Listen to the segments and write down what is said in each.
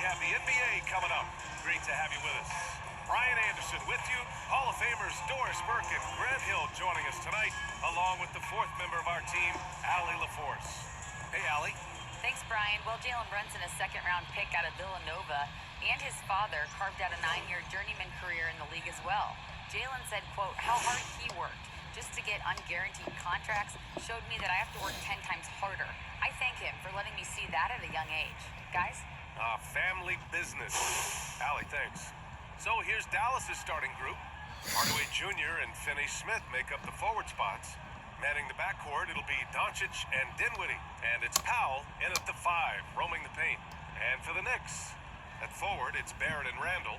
have the NBA coming up. Great to have you with us. Brian Anderson with you. Hall of Famers Doris Burke and Grant Hill joining us tonight, along with the fourth member of our team, Allie LaForce. Hey, Allie. Thanks, Brian. Well, Jalen Brunson, a second-round pick out of Villanova, and his father carved out a 9-year journeyman career in the league as well. Jalen said, quote, how hard he worked just to get unguaranteed contracts showed me that I have to work 10 times harder. I thank him for letting me see that at a young age. Guys? Family business. Allie, thanks. So here's Dallas's starting group. Hardaway Jr. and Finney-Smith make up the forward spots. Manning the backcourt, it'll be Doncic and Dinwiddie. And it's Powell in at the 5, roaming the paint. And for the Knicks, at forward, it's Barrett and Randall.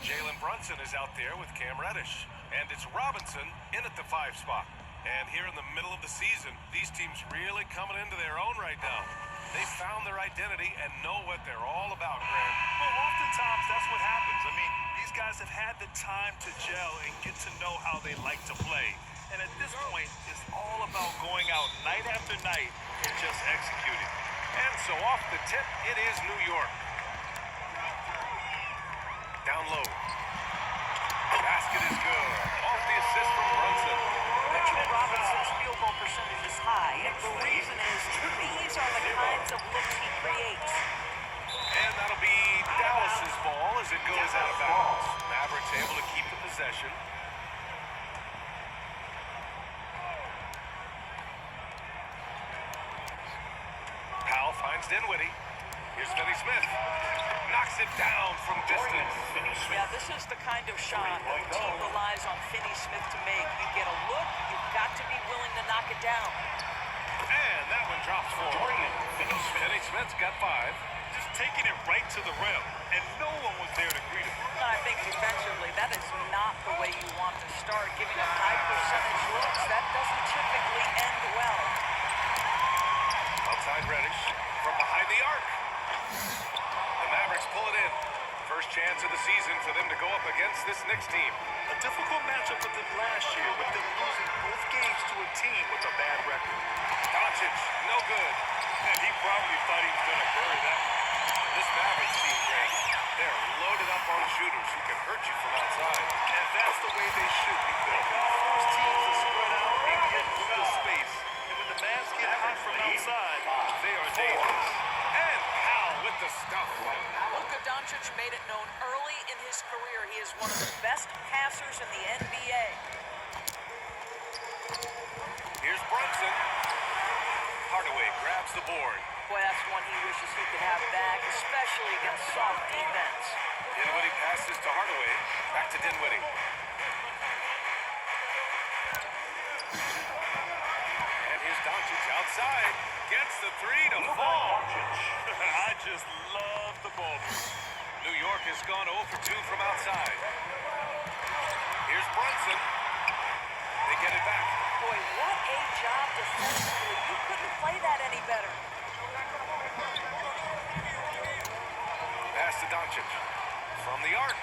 Jalen Brunson is out there with Cam Reddish. And it's Robinson in at the 5 spot. And here in the middle of the season, these teams really coming into their own right now. They found their identity and know what they're all about, Grant. Well, oftentimes that's what happens. I mean, these guys have had the time to gel and get to know how they like to play. And at this point, it's all about going out night after night and just executing. And so off the tip, it is New York. Down low. Basket is good. Off the assist from Brunson. Mitchell Robinson's field goal percentage is high, and the reason is these are the kinds of looks he creates. And that'll be Dallas's ball as it goes out of bounds. Mavericks able to keep the possession. Powell finds Dinwiddie. Here's Finney-Smith. Knocks it down from distance. Yeah, this is the kind of shot the team relies on Finney-Smith to make. You get a look, you've got to be willing to knock it down. And that one drops for Finney-Smith's got 5. Just taking it right to the rim, and no one was there to greet him. I think defensively, that is not the way you want to start, giving up high percentage looks. That doesn't typically end well. Outside Reddish from behind the arc. The Mavericks pull it in. First chance of the season for them to go up against this Knicks team. A difficult matchup for them last year, with them losing both games to a team with a bad record. Doncic, no good. And he probably thought he was going to bury that. This Mavericks team, Greg, they're loaded up on shooters who can hurt you from outside. And that's the way they should be playing. Force teams to spread out and get through the space. And when the Mavs get hot from outside, they are dangerous. And Powell with the stuff. Luka Doncic made it known early in his career he is one of the best passers in the NBA. Here's Brunson. Hardaway grabs the board. Boy, that's one he wishes he could have back, especially against soft defense. Dinwiddie passes to Hardaway. Back to Dinwiddie. And here's Doncic outside. Gets the 3 to fall. I just love the ball. New York has gone 0 for 2 from outside. Here's Brunson. They get it back. Boy, what a job defensively. You couldn't play that any better. Pass to Doncic. From the arc.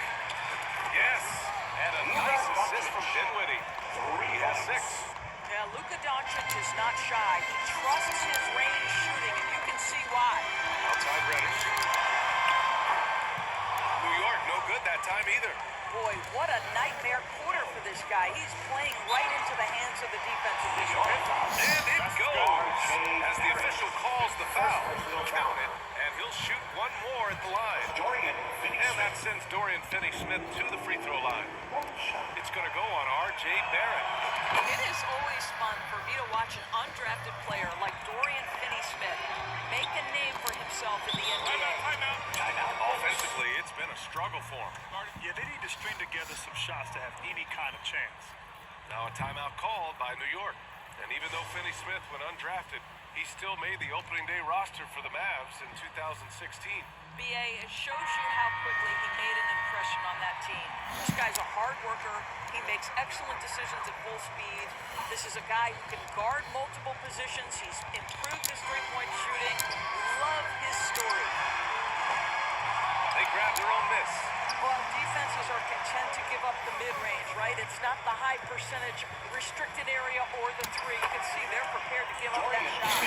Yes. And a nice assist from Dinwiddie. He has 6. Yeah, Luka Doncic is not shy. He trusts his range shooting, and you can see why. Outside Reddish. New York, no good that time either. Boy, what a nightmare quarter for this guy. He's playing right into the hands of the defensive official. And it goes as the official calls the foul. Count it, and he'll shoot one more at the line. And that sends Dorian Finney-Smith to the free throw line. It's going to go on R.J. Barrett. It is always fun for me to watch an undrafted player like Dorian Finney-Smith make a name for himself in the NBA. Offensively, it's been a struggle for him. Yeah, they need to string together some shots to have any kind of chance. Now a timeout called by New York. And even though Finney-Smith went undrafted, he still made the opening day roster for the Mavs in 2016. BA, it shows you how quickly he made an impression on that team. This guy's a hard worker. He makes excellent decisions at full speed. This is a guy who can guard multiple positions. He's improved his three-point shooting. Love his story. They grab their own miss. Well, defenses are content to give up the mid-range, right? It's not the high percentage restricted area or the three. You can see they're prepared to give up that shot.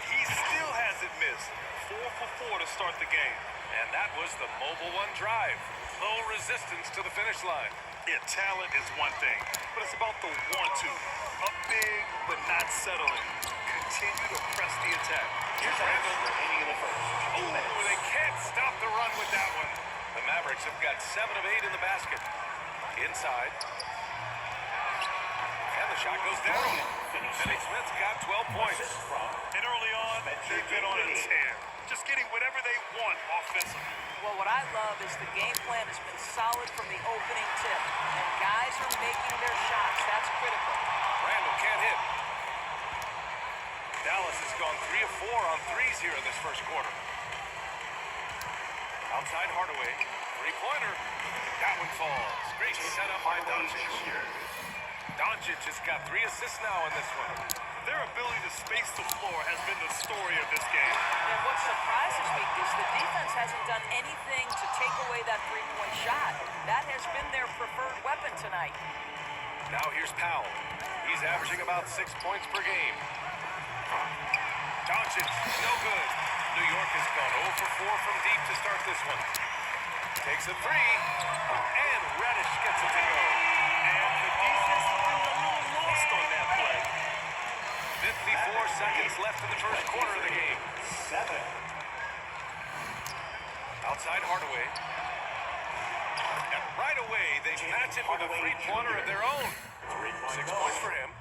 He still hasn't missed. 4 for 4 to start the game. And that was the Mobile One drive. Low resistance to the finish line. Yeah, talent is one thing, but it's about the want-to. Up big, but not settling. Continue to press the attack. Here's Randall remaining in the first. Oh, they can't stop the run with that one. The Mavericks have got 7 of 8 in the basket. Inside. And the shot goes down. Finney Smith's got 12 points. And early on, they've been on a tear. Just getting whatever they want offensively. Well, what I love is the game plan has been solid from the opening tip. And guys are making their shots. That's critical. Randall can't hit. Dallas has gone 3 of 4 on threes here in this first quarter. Outside Hardaway. Three-pointer. That one falls. Great setup by Doncic. Doncic has got 3 assists now in this one. Their ability to space the floor has been the story of this game. And what surprises me is the defense hasn't done anything to take away that three-point shot. That has been their preferred weapon tonight. Now here's Powell. He's averaging about 6 points per game. Doncic, no good. New York has gone 0 for 4 from deep to start this one. Takes a 3, and Reddish gets it to go. And the defense has been a little lost on that play. 54 seconds left in the first quarter of the game. 7. Outside Hardaway. And right away, they match it with a three-pointer of their own. 6 points for him.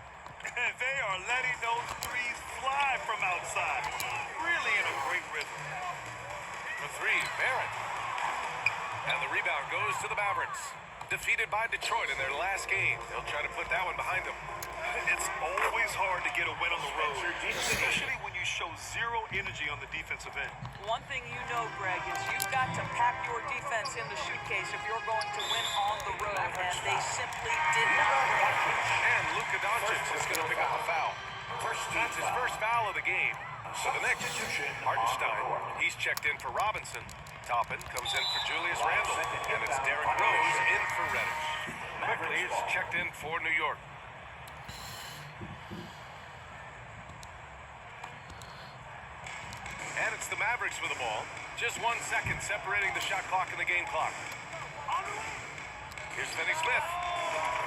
And they are letting those threes fly from outside. Really in a great rhythm. The 3, Barrett. And the rebound goes to the Mavericks. Defeated by Detroit in their last game. They'll try to put that one behind them. It's always hard to get a win on the road, especially when you show zero energy on the defensive end. One thing you know, Greg, is you've got to pack your defense in the suitcase if you're going to win on the road, and they simply did not. And Luka Doncic is going to pick up a foul. That's his first foul of the game. So the Knicks, Hartenstein, he's checked in for Robinson. Toppin comes in for Julius Randle. And it's Derrick Rose in for Reddish. Quickly is checked in for New York. And it's the Mavericks with the ball. Just 1 second separating the shot clock and the game clock. Here's Finney Smith.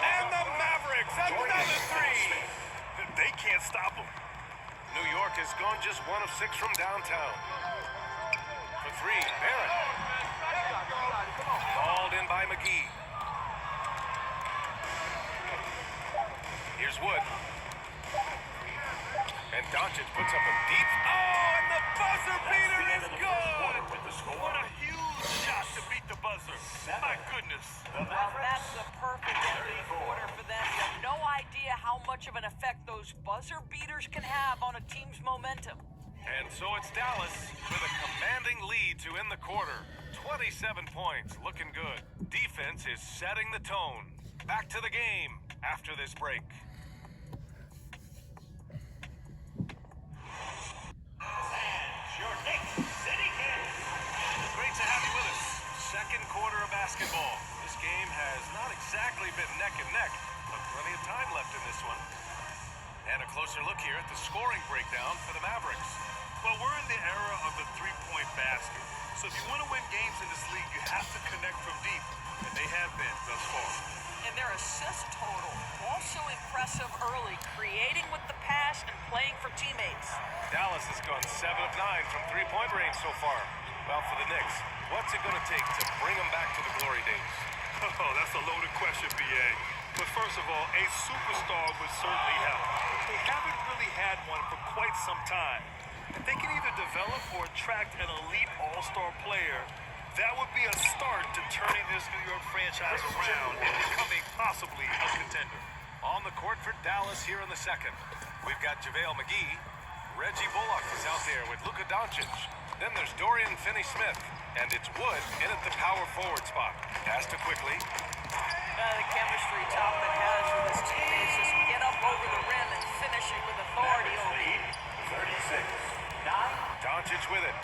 And the Mavericks, another 3. They can't stop them. New York has gone just 1 of 6 from downtown. For 3, Barrett. Called in by McGee. Here's Wood. And Doncic puts up a deep... Oh, and the buzzer beater is good! What a huge shot to beat the buzzer. My goodness. Well, that's the perfect ending quarter for them. You have no idea how much of an effect those buzzer beaters can have on a team's momentum. And so it's Dallas with a commanding lead to end the quarter. 27 points, looking good. Defense is setting the tone. Back to the game after this break. Your Knicks City Kings. Great to have you with us. Second quarter of basketball. This game has not exactly been neck and neck, but plenty of time left in this one. And a closer look here at the scoring breakdown for the Mavericks. Well, we're in the era of the three-point basket. So if you want to win games in this league, you have to connect from deep. And they have been thus far. And their assist total, also impressive early, creating with the pass and playing for teammates. Dallas has gone 7 of 9 from three-point range so far. Well, for the Knicks, what's it going to take to bring them back to the glory days? Oh, that's a loaded question, B.A. But first of all, a superstar would certainly help. They haven't really had one for quite some time. If they can either develop or attract an elite all-star player, that would be a start to turning this New York franchise around and becoming possibly a contender. On the court for Dallas here in the second. We've got JaVale McGee. Reggie Bullock is out there with Luka Doncic. Then there's Dorian Finney-Smith. And it's Wood in at the power forward spot. Pass to quickly. The chemistry Toppin has with his teammates just get up over the rim and finish it with authority over it. 36. 9. Doncic with it.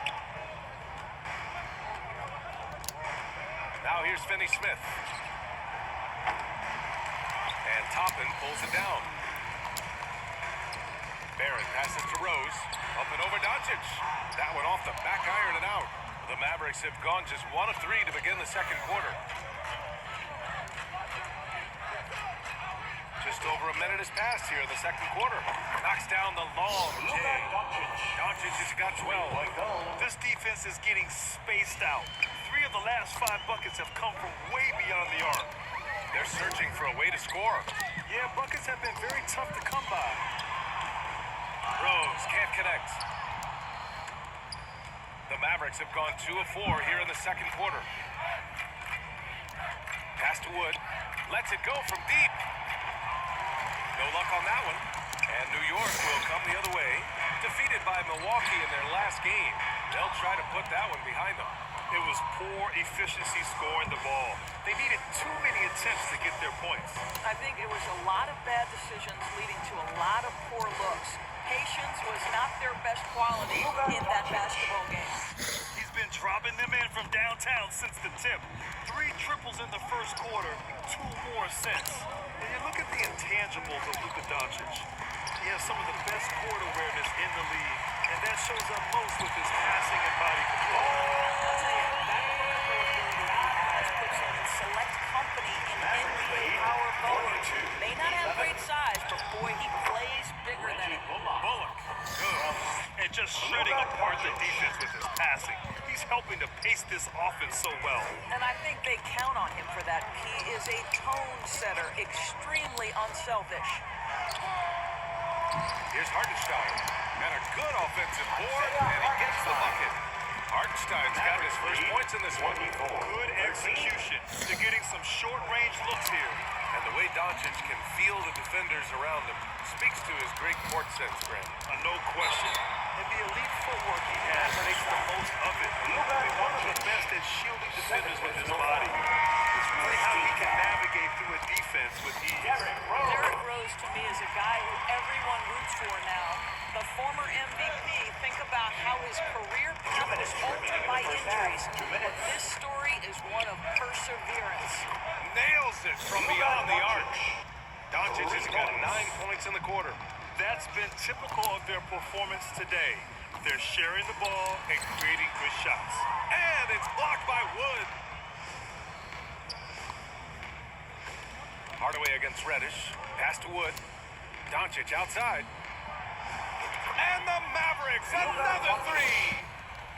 Now Finney Smith. And Toppin pulls it down. Barrett passes to Rose. Up and over Doncic. That one off the back iron and out. The Mavericks have gone just 1 of 3 to begin the second quarter. Just over a minute has passed here in the second quarter. Knocks down the long J. Doncic has got 12. This defense is getting spaced out. 3 of the last 5 buckets have come from way beyond the arc. They're searching for a way to score. Yeah, buckets have been very tough to come by. Rose can't connect. The Mavericks have gone 2 of 4 here in the second quarter. Pass to Wood. Lets it go from deep. No luck on that one. And New York will come the other way. Defeated by Milwaukee in their last game. They'll try to put that one behind them. It was poor efficiency scoring the ball. They needed too many attempts to get their points. I think it was a lot of bad decisions leading to a lot of poor looks. Patience was not their best quality in that basketball game. He's been dropping them in from downtown since the tip. 3 triples in the first quarter, 2 more since. And you look at the intangibles of Luka Doncic. He has some of the best court awareness in the league, and that shows up most with his passing and body control. I'll tell you, that vertical ability he has puts him in select company in NBA power forward. May not have great size, but boy, he plays bigger than it. Bullock. Good. And just shredding apart the defense with his passing. He's helping to pace this offense so well. And I think they count on him for that. He is a tone setter, extremely unselfish. Here's Hartenstein. And a good offensive board, and he gets the bucket. Hartenstein's got his first points in this one. Good execution. They're getting some short-range looks here. And the way Doncic can feel the defenders around him speaks to his great court sense, Grant. No question. And the elite footwork he has makes the most of it. He's one of the best at shielding defenders with his body. It's really how he can navigate through a defense with ease. Derrick Rose, to me, is a guy who everyone roots for now. The former MVP, think about how his career path was altered by injuries. But this story is one of perseverance. Nails it from beyond the arch. Doncic has got 9 points in the quarter. That's been typical of their performance today. They're sharing the ball and creating good shots. And it's blocked by Wood. Hardaway against Reddish. Pass to Wood. Doncic outside. And the Mavericks, another 3.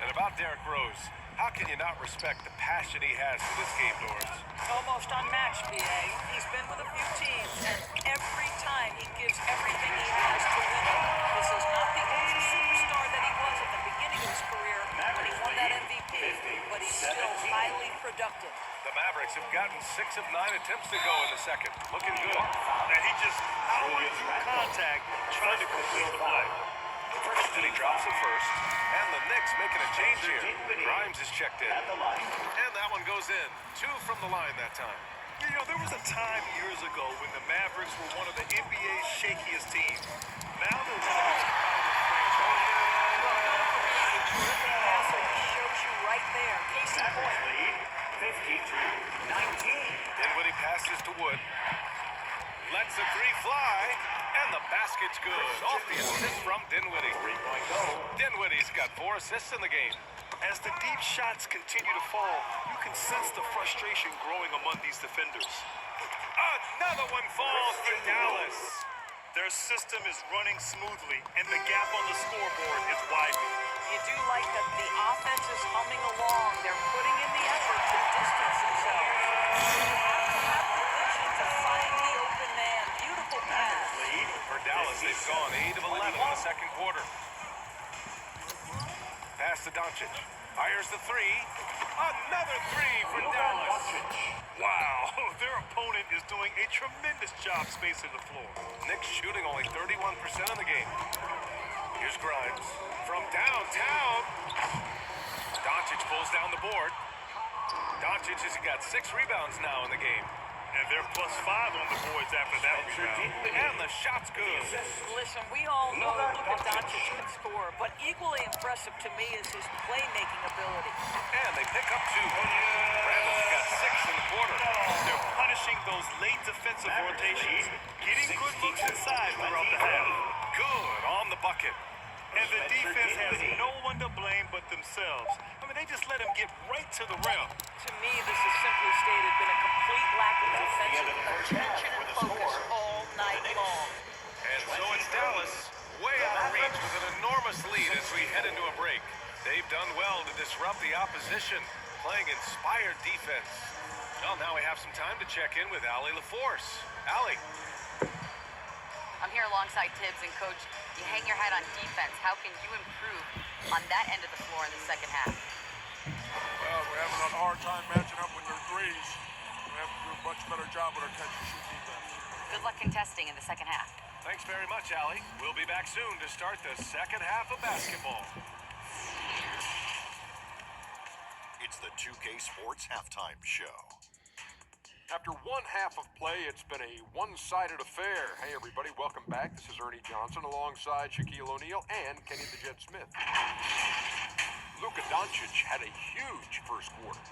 And about Derrick Rose, how can you not respect the passion he has for this game, Doris? Almost unmatched, PA. He's been with a few teams, and every time he gives everything he has to win it. This is not the ultra superstar that he was at the beginning of his career when he won that MVP, but he's still highly productive. The Mavericks have gotten 6 of 9 attempts to go in the second. Looking good. And he just powered through contact, trying to complete the play. And he drops it first. And the Knicks making a change here. Grimes is checked in. And that one goes in. 2 from the line that time. You know, there was a time years ago when the Mavericks were one of the NBA's shakiest teams. Now they're one of the most Passing shows you right there. Case in point. Lead 52-19. Dinwiddie passes to Wood. Lets the 3 fly. And the basket's good. Off the assist from Dinwiddie. Dinwiddie's got 4 assists in the game. As the deep shots continue to fall, you can sense the frustration growing among these defenders. Another one falls for Dallas. Their system is running smoothly, and the gap on the scoreboard is widening. You do like that the offense is humming along. They're putting in the effort to distance themselves. Have the vision to find the open man. Beautiful pass. For Dallas, they've gone 8 of 11 in the second quarter. Pass to Doncic. Fires the 3. Another 3 for Dallas. Wow, their opponent is doing a tremendous job spacing the floor. Knicks shooting only 31% of the game. Here's Grimes. From downtown. Doncic pulls down the board. Doncic has got 6 rebounds now in the game. And they're +5 on the boards after that rebound. And the shot's good. Listen, we all know Luka Doncic can score, but equally impressive to me is his playmaking ability. And they pick up 2. Randall's got 6 in the quarter. They're punishing those late defensive rotations, getting good looks inside throughout the half. Good on the bucket. And the defense has no one to blame but themselves. I mean, they just let him get right to the rim. To me, this has simply stated been a complete lack of defensive attention and focus all night long. And so it's Dallas, way out of reach with an enormous lead as we head into a break. They've done well to disrupt the opposition, playing inspired defense. Well, now we have some time to check in with Allie LaForce. Allie. I'm here alongside Tibbs, and Coach, you hang your hat on defense. How can you improve on that end of the floor in the second half? Well, we're having a hard time matching up with their threes. We have to do a much better job with our catch-and-shoot defense. Good luck contesting in the second half. Thanks very much, Allie. We'll be back soon to start the second half of basketball. It's the 2K Sports Halftime Show. After one half of play, it's been a one-sided affair. Hey, everybody, welcome back. This is Ernie Johnson alongside Shaquille O'Neal and Kenny the Jet Smith. Luka Doncic had a huge first quarter.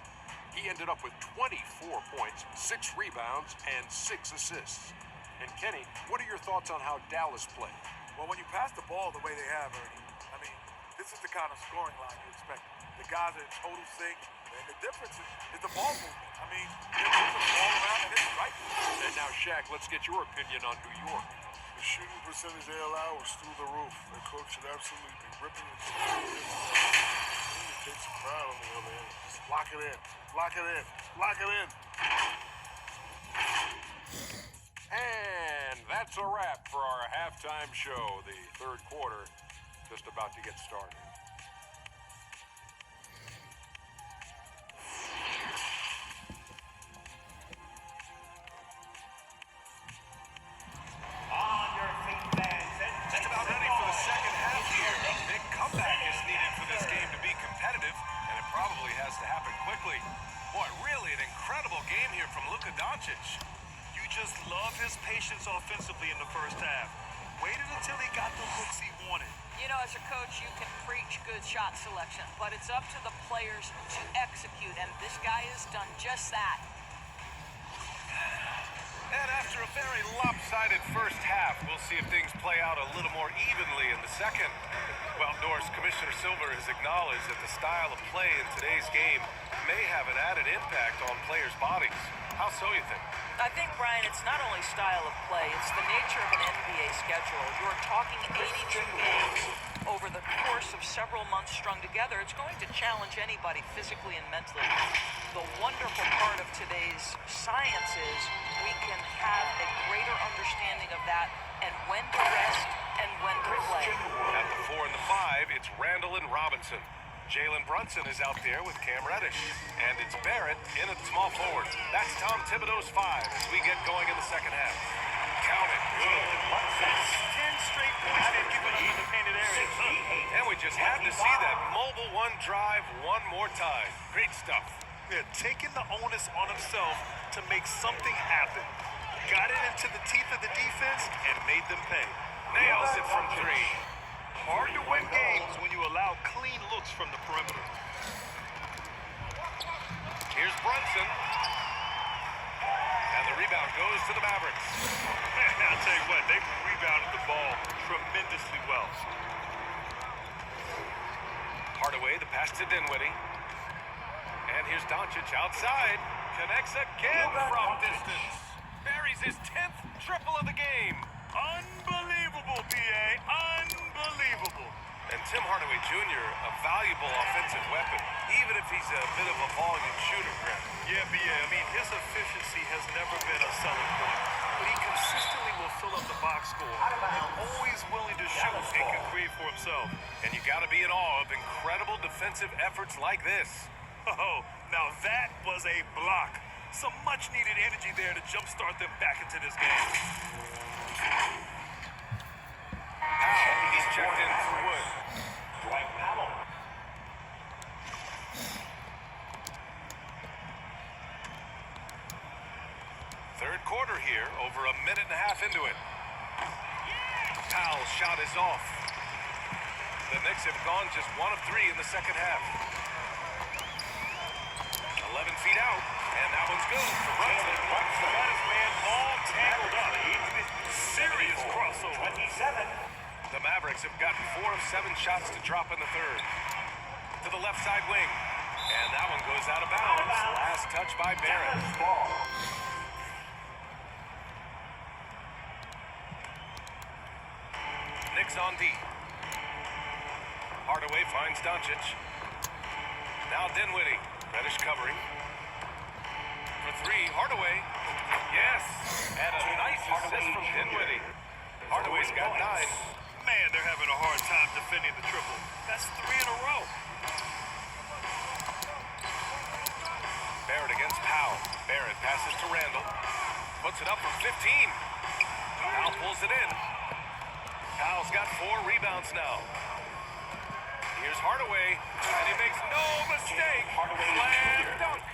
He ended up with 24 points, 6 rebounds, and 6 assists. And Kenny, what are your thoughts on how Dallas played? Well, when you pass the ball the way they have, Ernie, I mean, this is the kind of scoring line you expect. The guys are in total sync, and the difference is the ball movement. I mean, they're moving the ball around and it's right. And now, Shaq, let's get your opinion on New York. The shooting percentage they allow was through the roof. Their coach should absolutely be ripping it. Take some pride on the other end. Just lock it in. Lock it in. Lock it in. And that's a wrap for our halftime show. The third quarter just about to get started. On your feet, fans, and Just about ready for the second half here. A big comeback is needed for this game to be competitive, and it probably has to happen quickly. Boy, really an incredible game here from Luka Doncic. You just love his patience offensively in the first half. Waited until he got the looks he wanted. You know, as a coach, you can preach good shot selection, but it's up to the players to execute, and this guy has done just that. And after a very lopsided first half, we'll see if things play out a little more evenly in the second. Well, Norris, Commissioner Silver has acknowledged that the style of play in today's game may have an added impact on players' bodies. How so, you think? I think, Brian, it's not only style of play, it's the nature of an NBA schedule. You're talking 82 games over the course of several months strung together. It's going to challenge anybody physically and mentally. The wonderful part of today's science is we can have a greater understanding of that and when to rest and when to play. At the 4 and the 5, it's Randall and Robinson. Jalen Brunson is out there with Cam Reddish. And it's Barrett in at small forward. That's Tom Thibodeau's 5 as we get going in the second half. Count it. Good. 10 straight points they've given up in the painted area. And we just had to see that mobile one drive one more time. Great stuff. They're taking the onus on himself to make something happen. Got it into the teeth of the defense and made them pay. Nails it from 3. Hard to win games when you allow clean looks from the perimeter. Here's Brunson. And the rebound goes to the Mavericks. I'll tell you what, they rebounded the ball tremendously well. Hardaway, the pass to Dinwiddie. And here's Doncic outside. Connects again from distance. Buries his 10th triple of the game. Unbelievable, B.A. Unbelievable. And Tim Hardaway Jr., a valuable offensive weapon, even if he's a bit of a volume shooter, Grant. Yeah, B.A. I mean, his efficiency has never been a selling point. But he consistently will fill up the box score. And always willing to shoot and can create for himself. And you got to be in awe of incredible defensive efforts like this. Oh, now that was a block. Some much-needed energy there to jumpstart them back into this game. Powell, he's checked in for Wood. Dwight Powell. Third quarter here, over a minute and a half into it. Powell's shot is off. The Knicks have gone just 1 of 3 in the second half. 11 feet out, and that one's good for Brunson. Got his man all tangled up. Serious crossover. 27. The Mavericks have gotten 4 of 7 shots to drop in the third. To the left side wing, and that one goes out of bounds. Last touch by Barrett. Dallas ball. Knicks on D. Hardaway finds Doncic. Now Dinwiddie. Reddish covering. For 3, Hardaway. Yes! And a nice assist from Dinwiddie. Hardaway's got 9. Man, they're having a hard time defending the triple. That's 3 in a row. Barrett against Powell. Barrett passes to Randall. Puts it up for 15. Powell pulls it in. Powell's got 4 rebounds now. Here's Hardaway, and he makes no mistake. Slam dunk.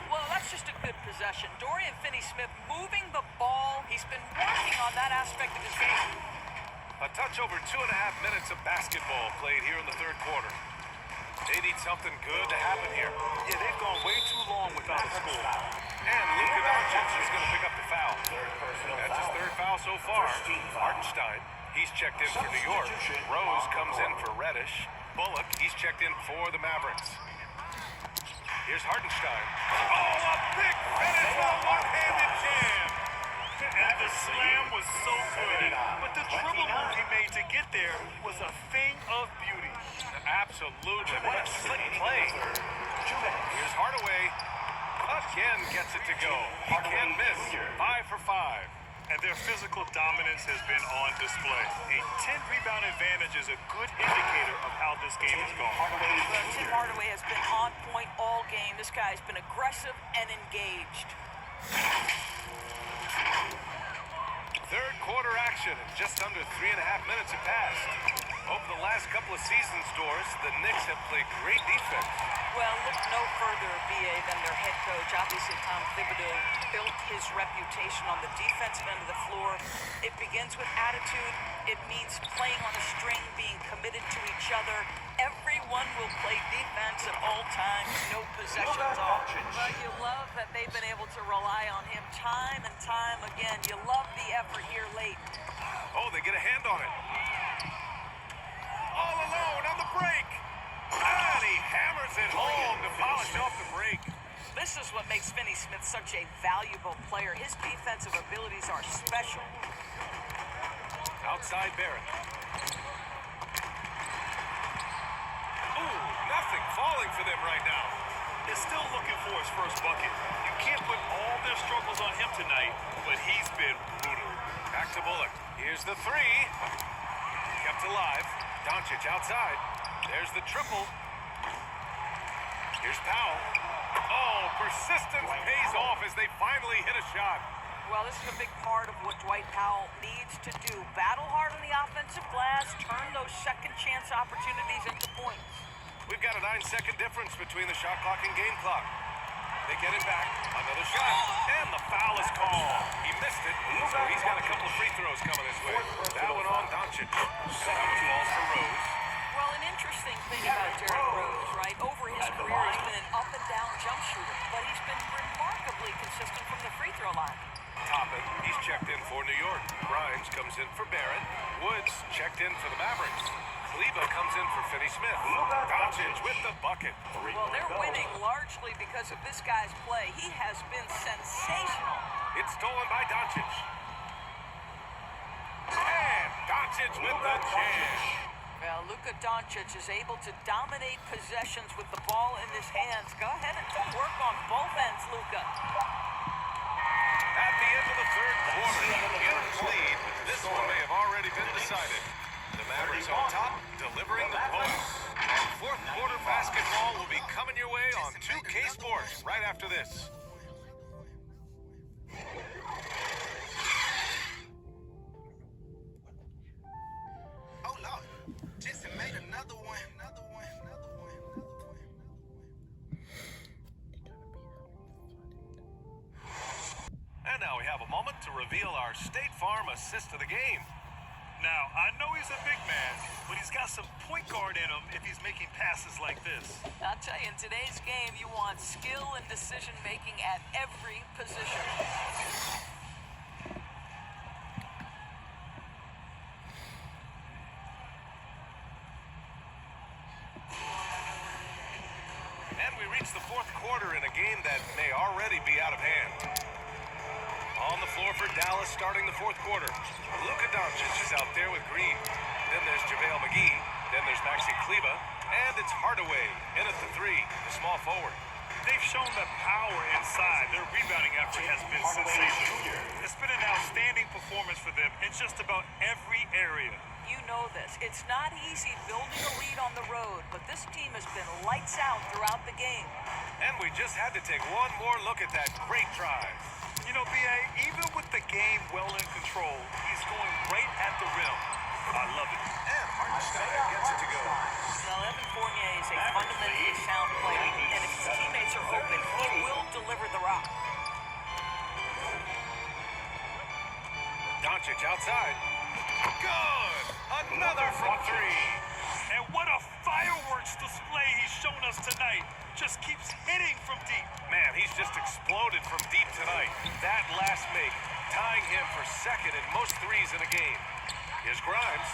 Well, that's just a good possession. Dorian Finney-Smith moving the ball. He's been working on that aspect of his game. A touch over 2.5 minutes of basketball played here in the third quarter. They need something good to happen here. Yeah, they've gone way too long without a score. And Luka Doncic is going to pick up the foul. That's his third foul so far. Hartenstein, he's checked in for New York. Rose comes in for Reddish. Bullock, he's checked in for the Mavericks. Here's Hartenstein. Oh, a big finish with a one-handed jam. And the slam was so good, but the dribble move he made to get there was a thing of beauty. Absolutely. What a slick play. Here's Hardaway. Again gets it to go. He can't miss. 5 for 5. And their physical dominance has been on display. A 10-rebound advantage is a good indicator of how this game is going. Tim Hardaway has been on point all game. This guy's been aggressive and engaged. Third quarter action, and just under 3.5 minutes have passed. Over the last couple of seasons, Doris, the Knicks have played great defense. Well, look no further, BA, than their head coach. Obviously, Tom Thibodeau built his reputation on the defensive end of the floor. It begins with attitude. It means playing on a string, being committed to each other. Everyone will play defense at all times, no possessions off. Well, you love that they've been able to rely on him time and time again. You love the effort here late. Oh, they get a hand on it. All alone on the break. And he hammers it home to polish off the break. This is what makes Finney-Smith such a valuable player. His defensive abilities are special. Outside Barrett. Ooh, nothing falling for them right now. Is still looking for his first bucket. You can't put all their struggles on him tonight, but he's been brutal. Back to Bullock. Here's the 3. Kept alive. Doncic outside. There's the triple. Here's Powell. Oh, persistence pays off as they finally hit a shot. Well, this is a big part of what Dwight Powell needs to do. Battle hard on the offensive glass, turn those second chance opportunities into points. We've got a 9-second difference between the shot clock and game clock. They get it back. Another shot. And the foul is called. He missed it, so he's got a couple of free throws coming his way. That one on Doncic. Second ball for Rose. Well, an interesting thing about Derrick Rose, right? Over his career, he's been an up-and-down jump shooter, but he's been remarkably consistent from the free throw line. Toppin, he's checked in for New York. Grimes comes in for Barrett. Woods checked in for the Mavericks. Kleba comes in for Finney-Smith. Doncic with the bucket. Well, they're winning largely because of this guy's play. He has been sensational. It's stolen by Doncic. And Doncic with the jam. Well, Luka Doncic is able to dominate possessions with the ball in his hands. Go ahead and work on both ends, Luka. At the end of the third quarter, Kings lead. This one may have already been decided. The Mavericks on top, delivering the points. And fourth quarter basketball will be coming your way on 2K Sports right after this. Oh Lord, just made another one. And now we have a moment to reveal our State Farm assist of the game. Now, I know he's a big man, but he's got some point guard in him if he's making passes like this. I'll tell you, in today's game, you want skill and decision-making at every position. And we reach the fourth quarter in a game that may already be out of hand. On the floor for Dallas starting the fourth quarter. Luka Doncic is out there with Green. Then there's JaVale McGee. Then there's Maxi Kleba. And it's Hardaway in at the three, the small forward. They've shown the power inside. Their rebounding effort has been sensational. It's been an outstanding performance for them in just about every area. You know this. It's not easy building a lead on the road, but this team has been lights out throughout the game. And we just had to take one more look at that great drive. You know, B.A., even with the game well in control, he's going right at the rim. I love it. And Hartenstein gets it to go. Now, Evan Fournier is a fundamentally sound player, and if his teammates are open, he will deliver the rock. Doncic outside. Good! Another from three. And what a fireworks display he's shown us tonight. Just keeps hitting from deep. Man, he's just exploded from deep tonight. That last make, tying him for second in most threes in a game. Here's Grimes.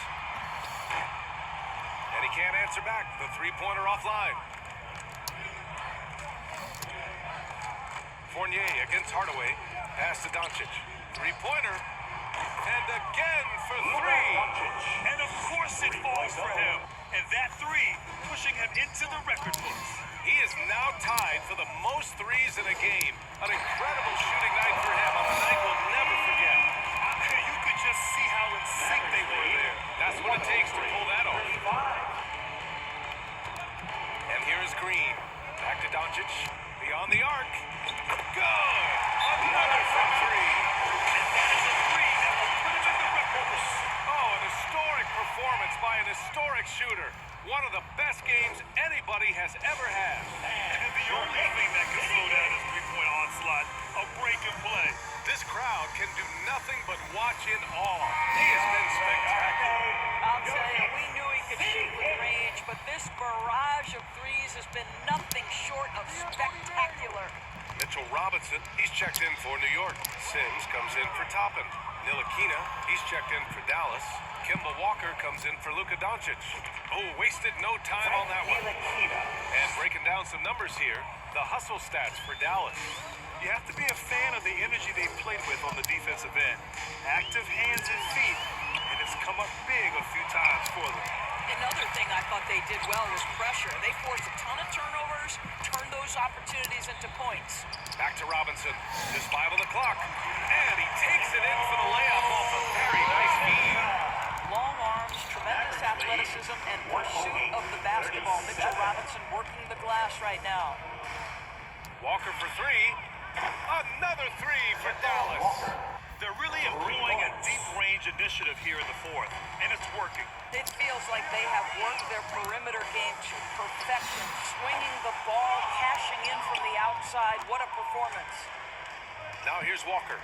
And he can't answer back. The three-pointer offline. Fournier against Hardaway. Pass to Doncic. Three-pointer. And again for three. And of course it falls for him. And that three pushing him into the record books. He is now tied for the most threes in a game. An incredible shooting night for him on a night we'll never forget. You could just see how in sync they were there. That's what it takes to pull that off. And here's Green. Back to Doncic. Beyond the arc. Good! Another from three. And that is a three that will put him in the record books. Oh, an historic performance by an historic shooter. One of the best games anybody has ever had. And the only thing that can slow down his three-point onslaught, a break and play. This crowd can do nothing but watch in awe. He has been spectacular. I'll tell you, we knew he could shoot with range, but this barrage of threes has been nothing short of spectacular. Mitchell Robinson, he's checked in for New York. Sims comes in for Toppin. Ntilikina, he's checked in for Dallas. Kemba Walker comes in for Luka Doncic. Oh, wasted no time on that one. And breaking down some numbers here, the hustle stats for Dallas. You have to be a fan of the energy they played with on the defensive end. Active hands and feet, and it's come up big a few times for them. Another thing I thought they did well was pressure. They forced a ton of turnovers, turned those opportunities into points. Back to Robinson. There's 5 on the clock. And he takes it in for the layup off a very nice feed. Long arms, tremendous athleticism, and pursuit of the basketball. Mitchell Robinson working the glass right now. Walker for three. Another three for Dallas. They're really employing a deep-range initiative here in the fourth, and it's working. It feels like they have worked their perimeter game to perfection, swinging the ball, cashing in from the outside. What a performance. Now here's Walker.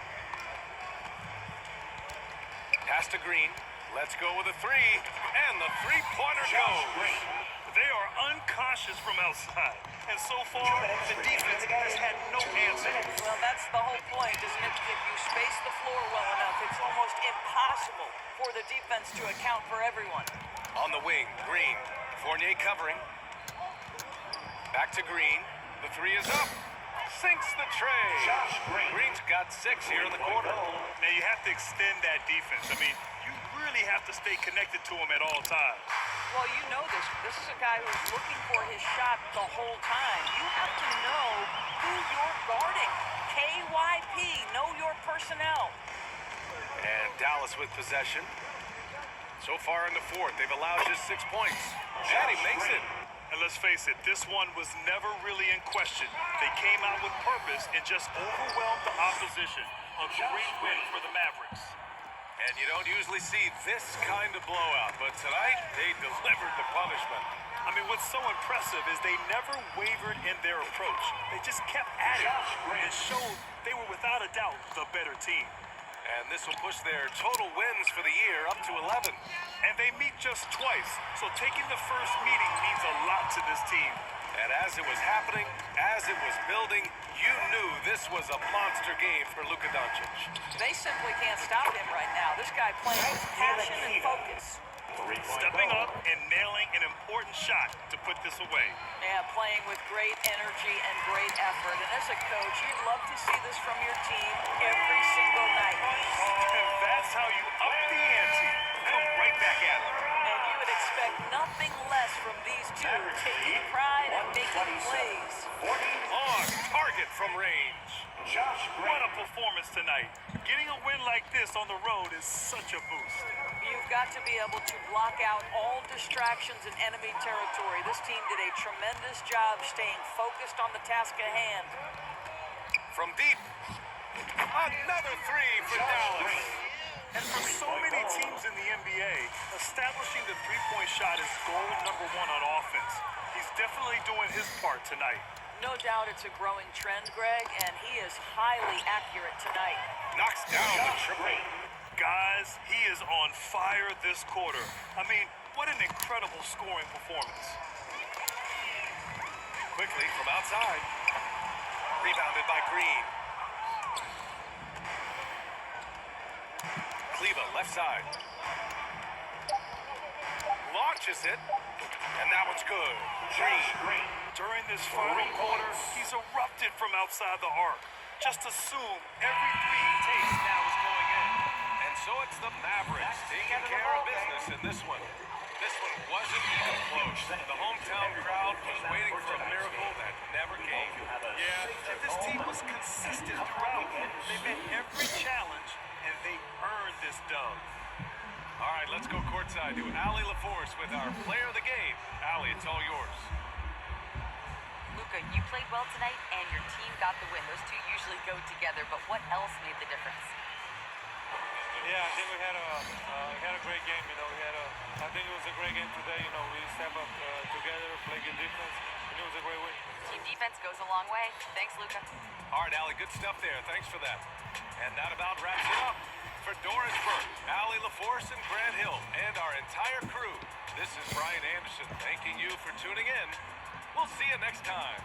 Pass to Green. Let's go with a three. And the three-pointer goes. They are unconscious from outside, and so far, the defense has had no answer. Well, that's the whole point, isn't it? If you space the floor well enough, it's almost impossible for the defense to account for everyone. On the wing, Green. Fournier covering. Back to Green. The three is up. Sinks the tray. Green's got 6 here in the quarter. Now, you have to extend that defense. I mean, you really have to stay connected to him at all times. Well, you know this. This is a guy who's looking for his shot the whole time. You have to know who you're guarding. KYP, know your personnel. And Dallas with possession. So far in the fourth, they've allowed just 6 points. And he makes it. And let's face it, this one was never really in question. They came out with purpose and just overwhelmed the opposition. A great win for the Mavericks. And you don't usually see this kind of blowout, but tonight they delivered the punishment. I mean, what's so impressive is they never wavered in their approach. They just kept at it and showed they were without a doubt the better team. And this will push their total wins for the year up to 11. And they meet just twice, so taking the first meeting means a lot to this team. And as it was happening, as it was building, you knew this was a monster game for Luka Doncic. They simply can't stop him right now. This guy playing with passion and focus. Stepping up and nailing an important shot to put this away. Yeah, playing with great energy and great effort. And as a coach, you'd love to see this from your team every single night. And that's how you up the ante. Come right back at it. And you would expect nothing less from these two, taking pride and making plays. On target from range. What a performance tonight. Getting a win like this on the road is such a boost. You've got to be able to block out all distractions in enemy territory. This team did a tremendous job staying focused on the task at hand. From deep. Another three for Dallas. And for so many teams in the NBA, establishing the three-point shot is goal number one on offense. He's definitely doing his part tonight. No doubt it's a growing trend, Greg, and he is highly accurate tonight. Knocks down the triple. Guys, he is on fire this quarter. I mean, what an incredible scoring performance. Quickly from outside. Rebounded by Green. Kleba, left side. Launches it. And that one's good. Green. During this final quarter, he's erupted from outside the arc. Just assume every three he takes now is going in. And so it's the Mavericks taking care of business in this one. This one wasn't even close. The hometown crowd was waiting for a miracle that never came. Yeah, and this team was consistent throughout. They met every challenge, and they earned this dub. All right, let's go courtside to Allie LaForce with our player of the game. Allie, it's all yours. Luka, you played well tonight, and your team got the win. Those two usually go together, but what else made the difference? Yeah, I think we had a great game. I think it was a great game today. We step up together, play good defense, and it was a great win. Team defense goes a long way. Thanks, Luka. All right, Allie, good stuff there. Thanks for that. And that about wraps it up. For Doris Burke, Allie LaForce, and Grant Hill, and our entire crew, this is Brian Anderson thanking you for tuning in. We'll see you next time.